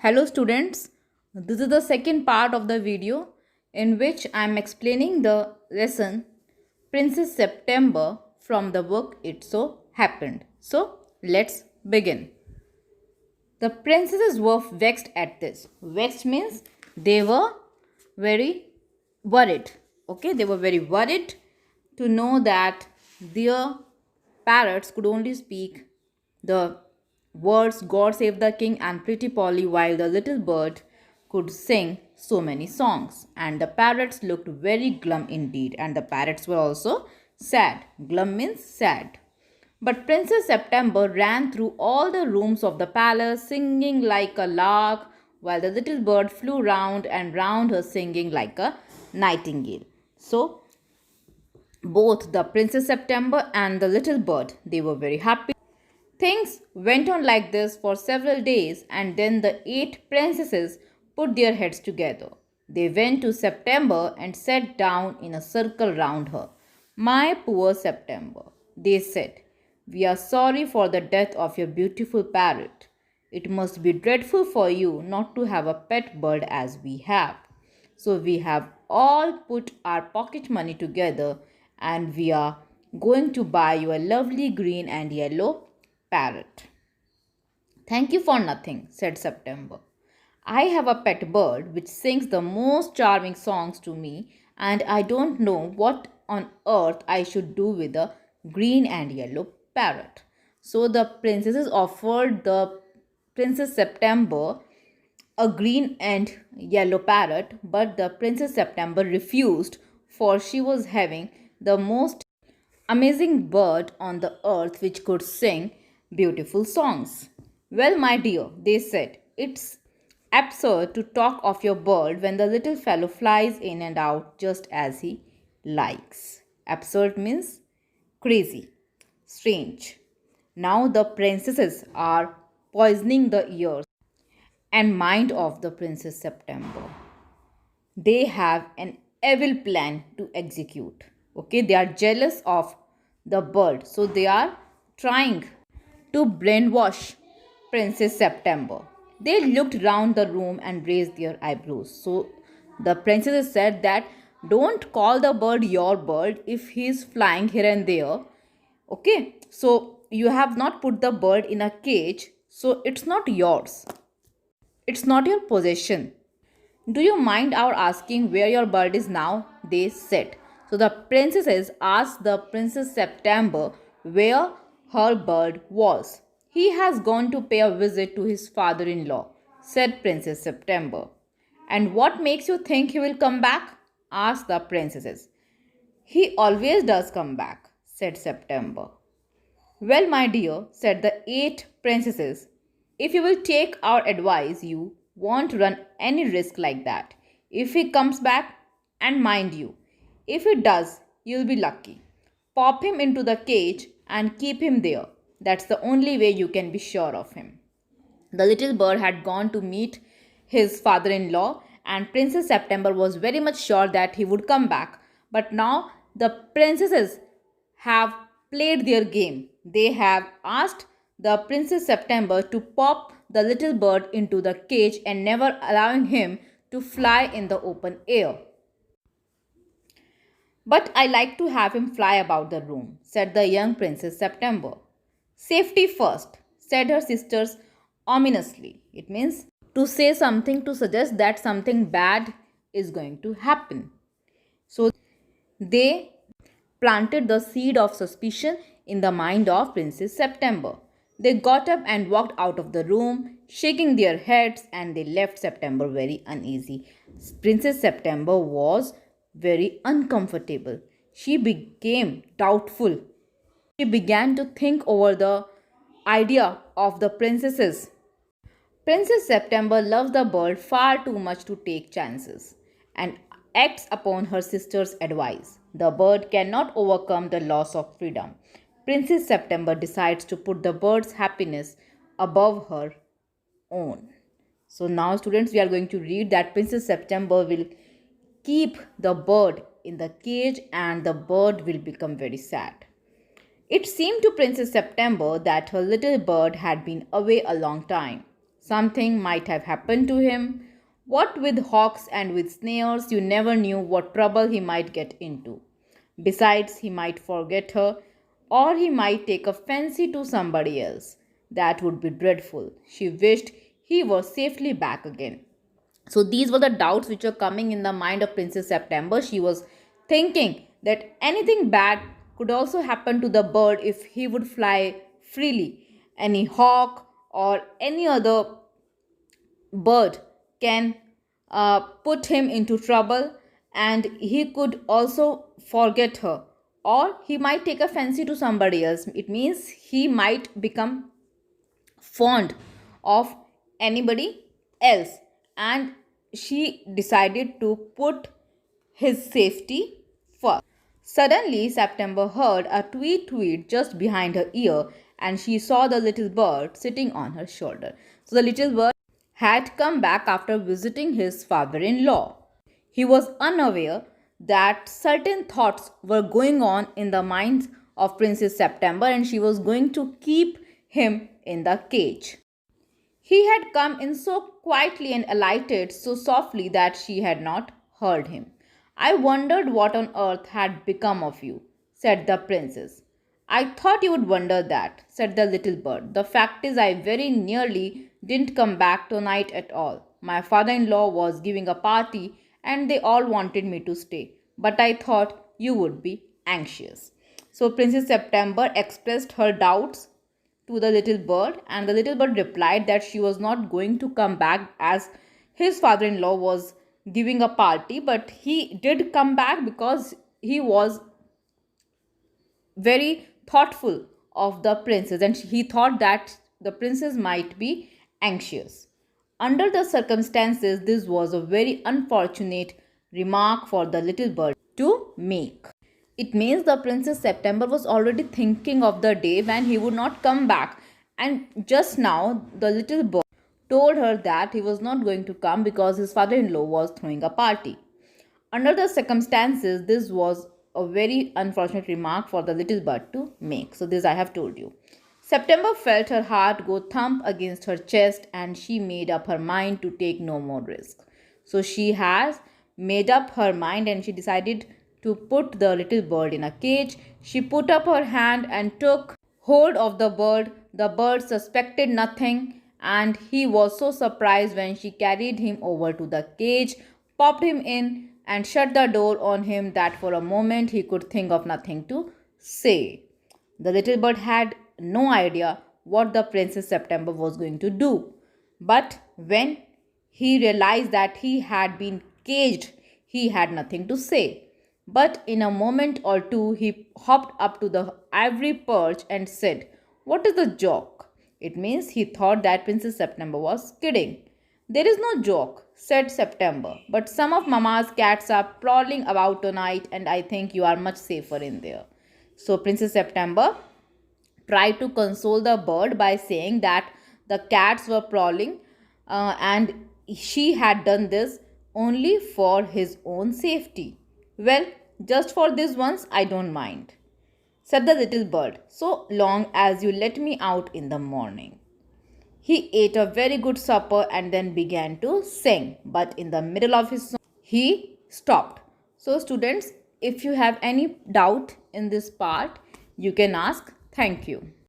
Hello students, this is the second part of the video in which I am explaining the lesson Princess September from the book It So Happened. So let's begin. The princesses were vexed at this. Vexed means they were very worried. Okay, they were very worried to know that their parrots could only speak the words God Save the King and Pretty Polly, while the little bird could sing so many songs. And the parrots looked very glum indeed, and the parrots were also sad. Glum means sad. But Princess September ran through all the rooms of the palace singing like a lark, while the little bird flew round and round her singing like a nightingale. So both the Princess September and the little bird, they were very happy. Things went on like this for several days, and then the 8 princesses put their heads together. They went to September and sat down in a circle round her. My poor September, they said, we are sorry for the death of your beautiful parrot. It must be dreadful for you not to have a pet bird as we have. So we have all put our pocket money together and we are going to buy you a lovely green and yellow parrot. Thank you for nothing, said September. I have a pet bird which sings the most charming songs to me, and I don't know what on earth I should do with a green and yellow parrot. So the princesses offered the Princess September a green and yellow parrot, but the Princess September refused, for she was having the most amazing bird on the earth which could sing beautiful songs. Well, my dear, they said, it's absurd to talk of your bird when the little fellow flies in and out just as he likes. Absurd means crazy, strange. Now the princesses are poisoning the ears and mind of the Princess September. They have an evil plan to execute. Okay, they are jealous of the bird, so they are trying to brainwash Princess September. They looked round the room and raised their eyebrows. So the princess said that don't call the bird your bird if he is flying here and there. Okay, so you have not put the bird in a cage, so it's not yours. It's not your possession. Do you mind our asking where your bird is now? They said. So the princesses asked the Princess September where her bird was. He has gone to pay a visit to his father in law, said Princess September. And what makes you think he will come back? Asked the princesses. He always does come back, said September. Well, my dear, said the 8 princesses, if you will take our advice, you won't run any risk like that. If he comes back, and mind you, if he does, you'll be lucky. Pop him into the cage and keep him there. That's the only way you can be sure of him. The little bird had gone to meet his father in law, and Princess September was very much sure that he would come back. But now the princesses have played their game. They have asked the Princess September to pop the little bird into the cage and never allowing him to fly in the open air. But I like to have him fly about the room, said the young Princess September. Safety first, said her sisters ominously. It means to say something to suggest that something bad is going to happen. So they planted the seed of suspicion in the mind of Princess September. They got up and walked out of the room, shaking their heads, and they left September very uneasy. Princess September was very uncomfortable. She became doubtful. She began to think over the idea of the princesses. Princess September loves the bird far too much to take chances and acts upon her sister's advice. The bird cannot overcome the loss of freedom. Princess September decides to put the bird's happiness above her own. So now students, we are going to read that Princess September will keep the bird in the cage and the bird will become very sad. It seemed to Princess September that her little bird had been away a long time. Something might have happened to him. What with hawks and with snares, you never knew what trouble he might get into. Besides, he might forget her, or he might take a fancy to somebody else. That would be dreadful. She wished he was safely back again. So these were the doubts which were coming in the mind of Princess September. She was thinking that anything bad could also happen to the bird if he would fly freely. Any hawk or any other bird can put him into trouble, and he could also forget her, or he might take a fancy to somebody else. It means he might become fond of anybody else, and she decided to put his safety first. Suddenly, September heard a tweet tweet just behind her ear, and she saw the little bird sitting on her shoulder. So, the little bird had come back after visiting his father in law. He was unaware that certain thoughts were going on in the minds of Princess September, and she was going to keep him in the cage. He had come in so quietly and alighted so softly that she had not heard him. I wondered what on earth had become of you, said the princess. I thought you would wonder that, said the little bird. The fact is, I very nearly didn't come back tonight at all. My father in law was giving a party and they all wanted me to stay, but I thought you would be anxious. So, Princess September expressed her doubts to the little bird, and the little bird replied that she was not going to come back as his father in law was giving a party, but he did come back because he was very thoughtful of the princess, and he thought that the princess might be anxious. Under the circumstances, this was a very unfortunate remark for the little bird to make. It means the Princess September was already thinking of the day when he would not come back, and just now the little boy told her that he was not going to come because his father in law was throwing a party. Under the circumstances, this was a very unfortunate remark for the little bird to make. So, this I have told you. September felt her heart go thump against her chest, and she made up her mind to take no more risk. So, she has made up her mind and she decided to put the little bird in a cage. She put up her hand and took hold of the bird. The bird suspected nothing, and he was so surprised when she carried him over to the cage, popped him in, and shut the door on him that for a moment he could think of nothing to say. The little bird had no idea what the Princess September was going to do. But when he realized that he had been caged, he had nothing to say. But in a moment or two, he hopped up to the ivory perch and said, "What is the joke?" It means he thought that Princess September was kidding. "There is no joke," said September, "but some of Mamma's cats are prowling about tonight, and I think you are much safer in there." So Princess September tried to console the bird by saying that the cats were prowling, and she had done this only for his own safety. "Well, just for this once, I don't mind," said the little bird, "so long as you let me out in the morning." He ate a very good supper and then began to sing, but in the middle of his song, he stopped. So, students, if you have any doubt in this part, you can ask. Thank you.